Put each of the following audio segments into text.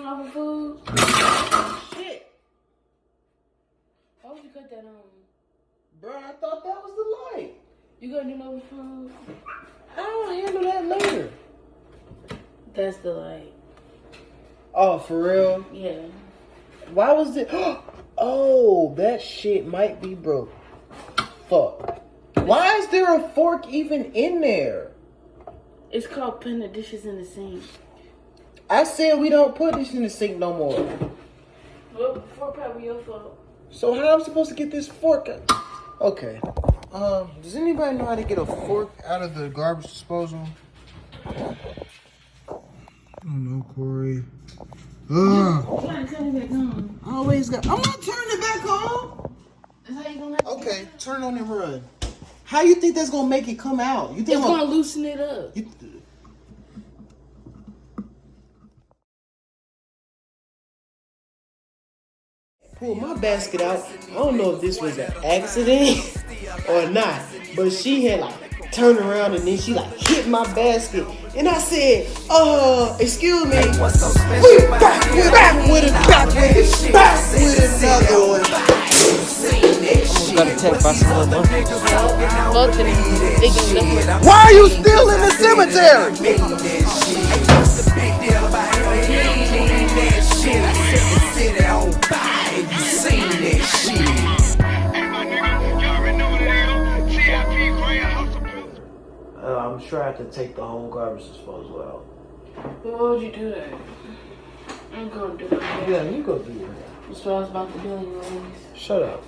off of food? Shit. Why would you cut that on? Bro, I thought that was the light. You gonna do no food? I'll handle that later. That's the light. Oh, for real? Yeah. Why was it? Oh, that shit might be broke. Fuck. Why is there a fork even in there? It's called putting the dishes in the sink. I said we don't put this in the sink no more. Well, fork probably your fault. So how am I supposed to get this fork out? Okay. Does anybody know how to get a fork out of the garbage disposal? I don't know, Corey. Trying to turn it back on. I always got. I'm not turning it back on. That's how you gonna let Okay, turn it on and run. How you think that's gonna make it come out? You think it's gonna loosen it up. Pull my basket out. I don't know if this was an accident or not, but she had like turned around and then she like hit my basket, and I said, excuse me. We back with another one. Got attacked by some little monkey. Why are you still in the cemetery? I'm sure I have to take the whole garbage disposal out. Why would you do that? I'm gonna do it. Yeah, you go do it. That's what I was about to do anyways. Shut up.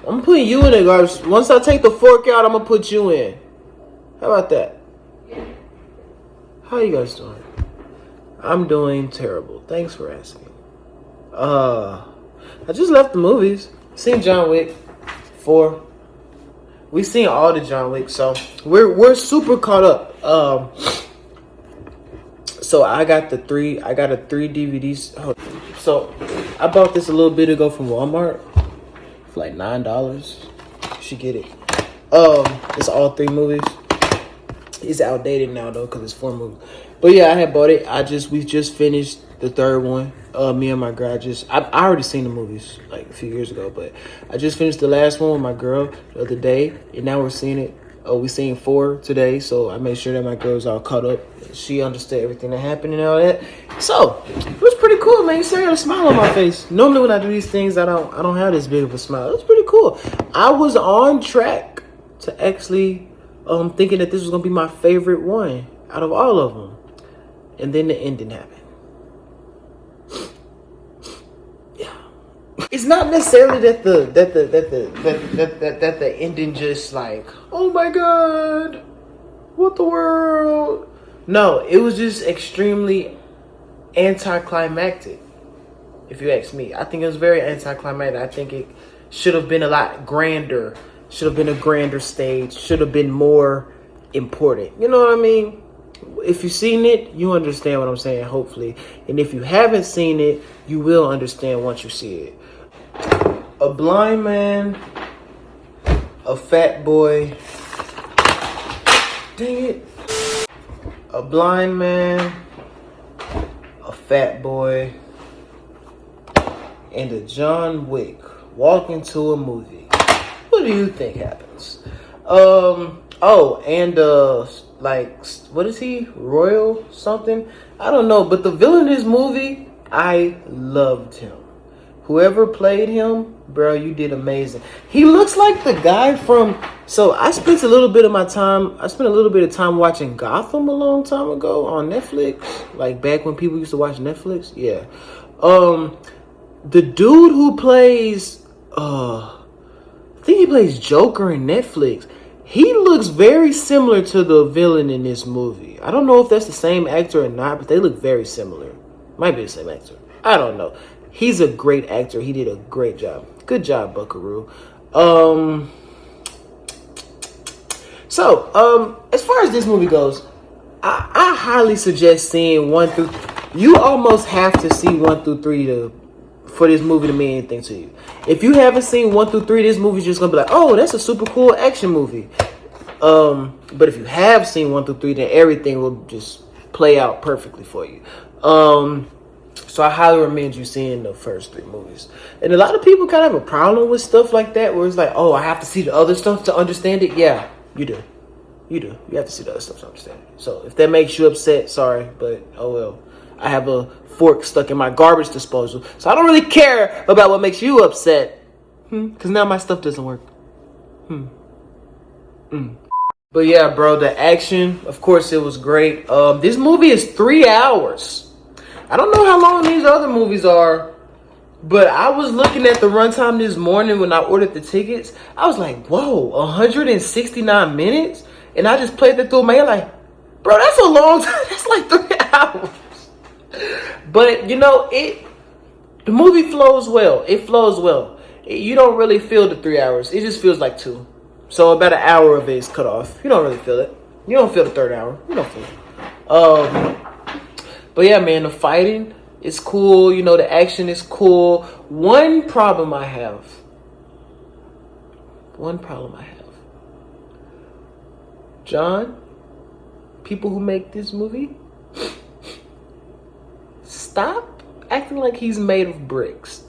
I'm putting you in the garbage. Once I take the fork out, I'm gonna put you in. How about that? Yeah. How you guys doing? I'm doing terrible. Thanks for asking. I just left the movies. Seen John Wick 4. We seen all the John Wick, so we're super caught up. So I got a 3 DVDs. So I bought this a little bit ago from Walmart for like $9. You should get it. It's all 3 movies. It's outdated now though, cause it's 4 movies. But yeah, I had bought it. We just finished the 3rd one. Me and my girl I already seen the movies like a few years ago, but I just finished the last one with my girl the other day, and now we're seeing it. We seen 4 today, so I made sure that my girl's all caught up. She understood everything that happened and all that. So it was pretty cool, man. You see, I got a smile on my face. Normally when I do these things, I don't have this big of a smile. It was pretty cool. I was on track to actually thinking that this was gonna be my favorite one out of all of them, and then the ending happened. It's not necessarily that the ending just like, oh my god, what the world. No, it was just extremely anticlimactic. If you ask me, I think it was very anticlimactic. I think it should have been a lot grander. Should have been a grander stage. Should have been more important. You know what I mean? If you've seen it, you understand what I'm saying, hopefully. And if you haven't seen it, you will understand once you see it. A blind man, a fat boy. Dang it. A blind man, a fat boy, and a John Wick walk into a movie. What do you think happens? Like, what is he? Royal something? I don't know, but the villain in this movie, I loved him. Whoever played him, bro, you did amazing. He looks like the guy from... So I spent a little bit of time watching Gotham a long time ago on Netflix. Like back when people used to watch Netflix. Yeah. The dude who plays... I think he plays Joker in Netflix. He looks very similar to the villain in this movie. I don't know if that's the same actor or not, but they look very similar. Might be the same actor. I don't know. He's a great actor. He did a great job. Good job, Buckaroo. As far as this movie goes, I highly suggest seeing 1 through... You almost have to see 1 through 3 for this movie to mean anything to you. If you haven't seen 1 through 3, this movie's just gonna be like, oh, that's a super cool action movie. But if you have seen 1 through 3, then everything will just play out perfectly for you. So I highly recommend you seeing the first 3 movies. And a lot of people kind of have a problem with stuff like that, where it's like, oh, I have to see the other stuff to understand it. Yeah, you do. You do. You have to see the other stuff to understand it. So if that makes you upset, sorry, but oh well. I have a fork stuck in my garbage disposal, so I don't really care about what makes you upset. Because now my stuff doesn't work. But yeah, bro, the action, of course, it was great. This movie is 3 hours. I don't know how long these other movies are, but I was looking at the runtime this morning when I ordered the tickets. I was like, whoa, 169 minutes? And I just played that through my head like, bro, that's a long time. That's like 3 hours. But, you know, the movie flows well. It flows well. You don't really feel the 3 hours. It just feels like 2. So about an hour of it is cut off. You don't really feel it. You don't feel the 3rd hour. You don't feel it. But yeah, man, the fighting is cool. You know, the action is cool. One problem I have. John, people who make this movie, stop acting like he's made of bricks.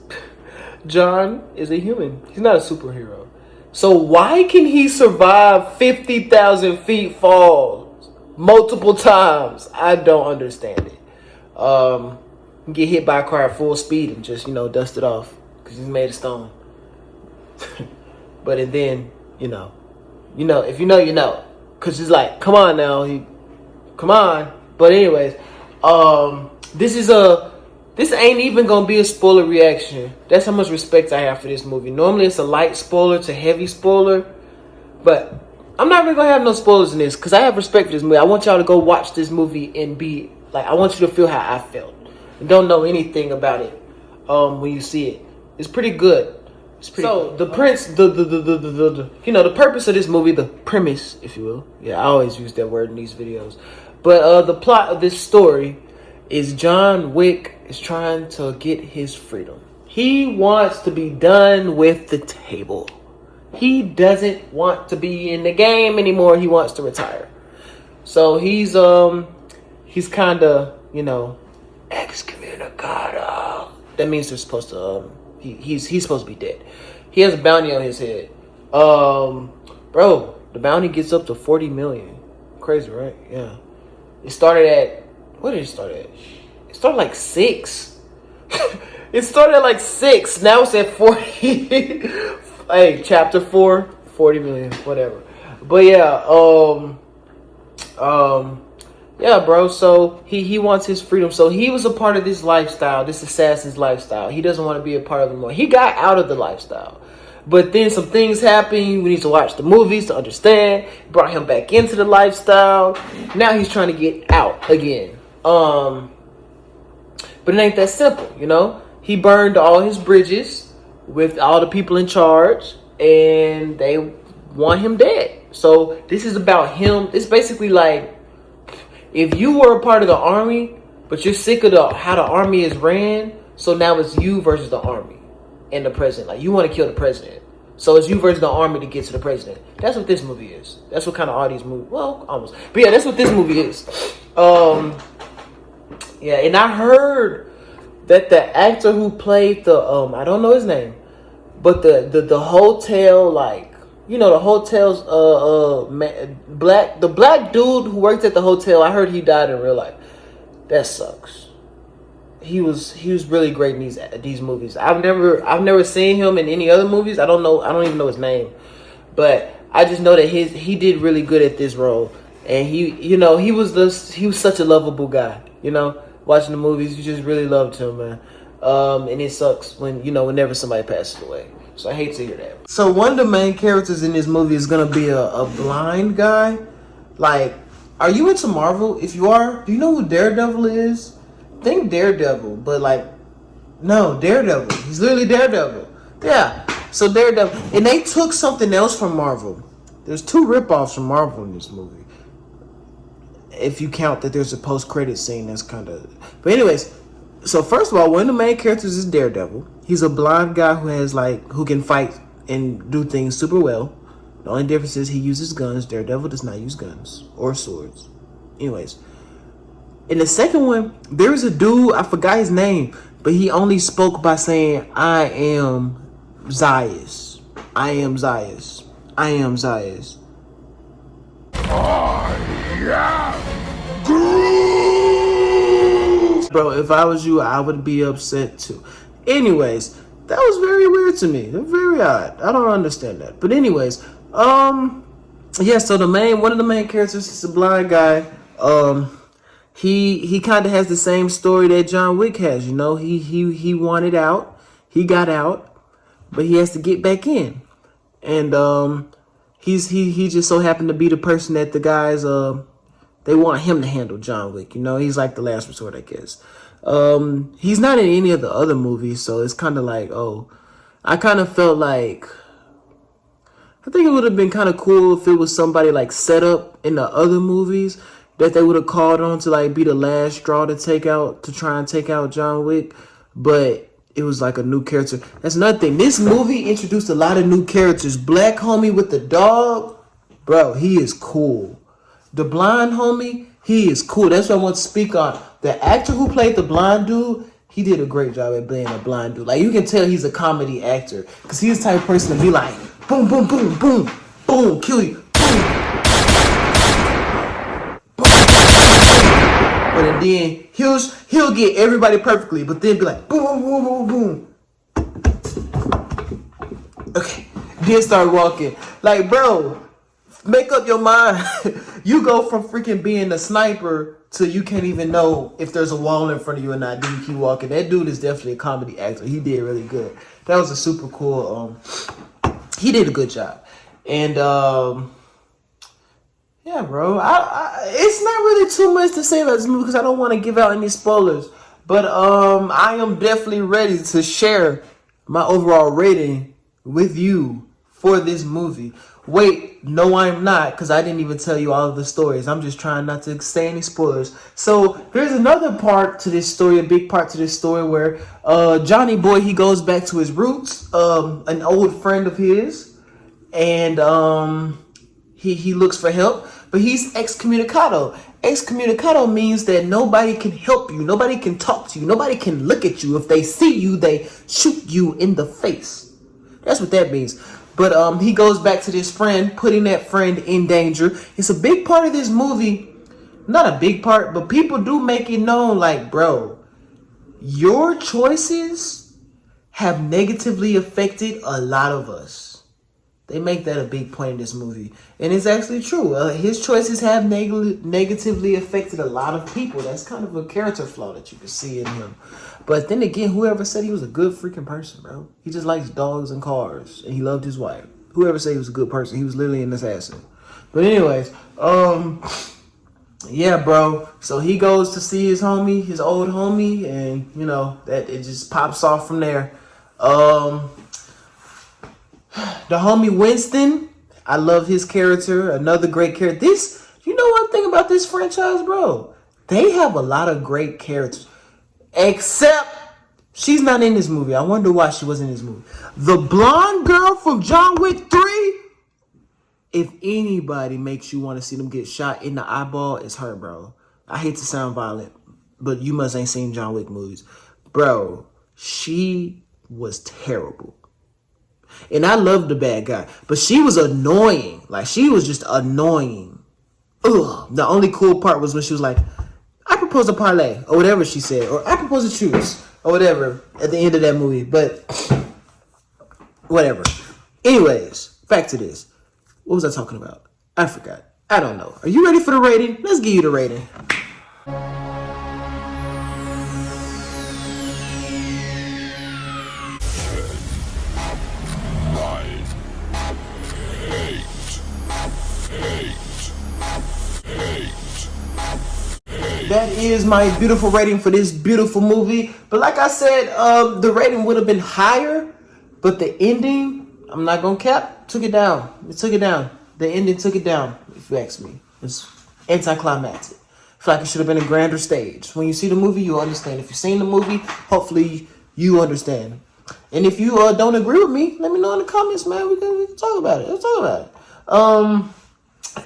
John is a human. He's not a superhero. So why can he survive 50,000 feet falls multiple times? I don't understand it. Get hit by a car at full speed and just, you know, dust it off because he's made of stone. But and then, you know, if you know, you know. Because it's like, come on now. Come on. But anyways, this ain't even going to be a spoiler reaction. That's how much respect I have for this movie. Normally, it's a light spoiler to heavy spoiler. But I'm not really going to have no spoilers in this because I have respect for this movie. I want y'all to go watch this movie and be, like, I want you to feel how I felt. And don't know anything about it when you see it. It's pretty good. It's pretty good. The purpose of this movie, the premise, if you will. Yeah, I always use that word in these videos. But the plot of this story is John Wick is trying to get his freedom. He wants to be done with the table. He doesn't want to be in the game anymore. He wants to retire. So he's kind of, you know, excommunicado. That means they're supposed to he's supposed to be dead. He has a bounty on his head. Bro, the bounty gets up to 40 million. Crazy, right? Yeah. It started at, what did it start at? It started like 6. It started at like 6. Now it's at 40. Hey, chapter 4, 40 million, whatever. But yeah, yeah, bro. So he wants his freedom. So he was a part of this lifestyle, this assassin's lifestyle. He doesn't want to be a part of it anymore. He got out of the lifestyle. But then some things happened. We need to watch the movies to understand. Brought him back into the lifestyle. Now he's trying to get out again. But it ain't that simple, you know. He burned all his bridges with all the people in charge, and they want him dead. So this is about him. It's basically like if you were a part of the army, but you're sick of how the army is ran. So now it's you versus the army and the president. Like, you want to kill the president. So it's you versus the army to get to the president. That's what this movie is. That's what kind of all these movies, well, almost. But yeah, that's what this movie is. Yeah, and I heard that the actor who played the, I don't know his name, but the hotel, like, you know, the hotel's, the black dude who worked at the hotel, I heard he died in real life. That sucks. He was really great in these movies. I've never seen him in any other movies. I don't even know his name, but I just know that he did really good at this role, and he was such a lovable guy. You know, watching the movies, you just really loved him, man. And it sucks whenever somebody passes away. So I hate to hear that. So one of the main characters in this movie is gonna be a blind guy. Like, are you into Marvel? If you are, do you know who Daredevil is? Think Daredevil, but like, no, Daredevil. He's literally Daredevil. Yeah. So Daredevil, and they took something else from Marvel. There's 2 ripoffs from Marvel in this movie. If you count that there's a post-credit scene, that's kind of. But anyways, so first of all, one of the main characters is Daredevil. He's a blind guy who can fight and do things super well. The only difference is he uses guns. Daredevil does not use guns or swords. Anyways, In the second one, there was a dude, I forgot his name, but he only spoke by saying, I am Zayas. I am Zayas. I am Zayas. Bro, if I was you, I would be upset too. Anyways, that was very weird to me. Very odd. I don't understand that. But anyways, yeah, so one of the main characters is a blind guy. He kind of has the same story that John Wick has. You know, he wanted out, he got out, but he has to get back in, and he just so happened to be the person that the guys they want him to handle John Wick. You know, he's like the last resort, I guess. He's not in any of the other movies, so it's kind of like, oh, I kind of felt like, I think it would have been kind of cool if it was somebody like set up in the other movies that they would have called on to like be the last straw to try and take out John Wick, but it was like a new character. That's another thing. This movie introduced a lot of new characters. Black homie with the dog, bro, he is cool. The blind homie, he is cool. That's what I want to speak on. The actor who played the blind dude, he did a great job at playing a blind dude. Like, you can tell he's a comedy actor, because he's the type of person to be like, boom, boom, boom, boom, boom, kill you, boom. But then he'll get everybody perfectly, but then be like, boom, boom, boom, boom. Okay, then start walking. Like, bro, make up your mind. You go from freaking being a sniper to you can't even know if there's a wall in front of you or not. Then you keep walking. That dude is definitely a comedy actor. He did really good. That was a super cool. He did a good job. And yeah, bro. It's not really too much to say about this movie because I don't want to give out any spoilers. But I am definitely ready to share my overall rating with you for this movie. Wait, no, I'm not, because I didn't even tell you all of the stories. I'm just trying not to say any spoilers. So there's another part to this story, a big part to this story, where Johnny Boy, he goes back to his roots, an old friend of his, and he looks for help, but he's excommunicado. Excommunicado means that nobody can help you, nobody can talk to you, nobody can look at you. If they see you, they shoot you in the face. That's what that means. But he goes back to this friend, putting that friend in danger. It's a big part of this movie. Not a big part, but people do make it known, like, bro, your choices have negatively affected a lot of us. They make that a big point in this movie. And it's actually true. His choices have negatively affected a lot of people. That's kind of a character flaw that you can see in him. But then again, whoever said he was a good freaking person, bro? He just likes dogs and cars, and he loved his wife. Whoever said he was a good person, he was literally an assassin. But anyways, yeah, bro. So he goes to see his homie, his old homie, and you know that it just pops off from there. The homie Winston, I love his character. Another great character. You know one thing about this franchise, bro? They have a lot of great characters. Except she's not in this movie. I wonder why she wasn't in this movie. The blonde girl from John Wick 3. If anybody makes you want to see them get shot in the eyeball, it's her, bro. I hate to sound violent, but you must ain't seen John Wick movies. Bro, she was terrible. And I loved the bad guy. But she was annoying. Like, she was just annoying. Ugh. The only cool part was when she was like, I propose a parlay, or whatever she said, or I propose a truce, or whatever, at the end of that movie, but whatever. Anyways, back to this. What was I talking about? I forgot. I don't know. Are you ready for the rating? Let's give you the rating. That is my beautiful rating for this beautiful movie. But like I said, the rating would have been higher, but the ending, I'm not gonna cap, took it down. It took it down. The ending took it down, if you ask me. It's anticlimactic. I feel like it should have been a grander stage. When you see the movie, you'll understand. If you've seen the movie, hopefully you understand. And if you don't agree with me, let me know in the comments, man. We can talk about it. Let's talk about it.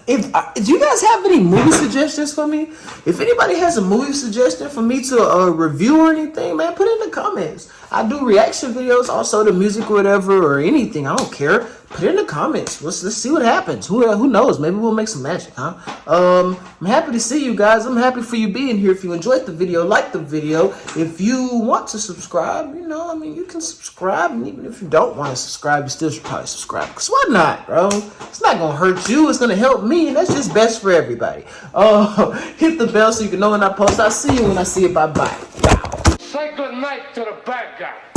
Do you guys have any movie suggestions for me? If anybody has a movie suggestion for me to review or anything, man, put it in the comments. I do reaction videos, also the music or whatever, or anything. I don't care. Put it in the comments. Let's see what happens. Who knows? Maybe we'll make some magic, huh? I'm happy to see you guys. I'm happy for you being here. If you enjoyed the video, like the video. If you want to subscribe, you know, I mean, you can subscribe. And even if you don't want to subscribe, you still should probably subscribe. Because why not, bro? It's not going to hurt you. It's going to help me. And that's just best for everybody. Hit the bell so you can know when I post. I'll see you when I see you. Bye-bye. Say good night to the bad guy.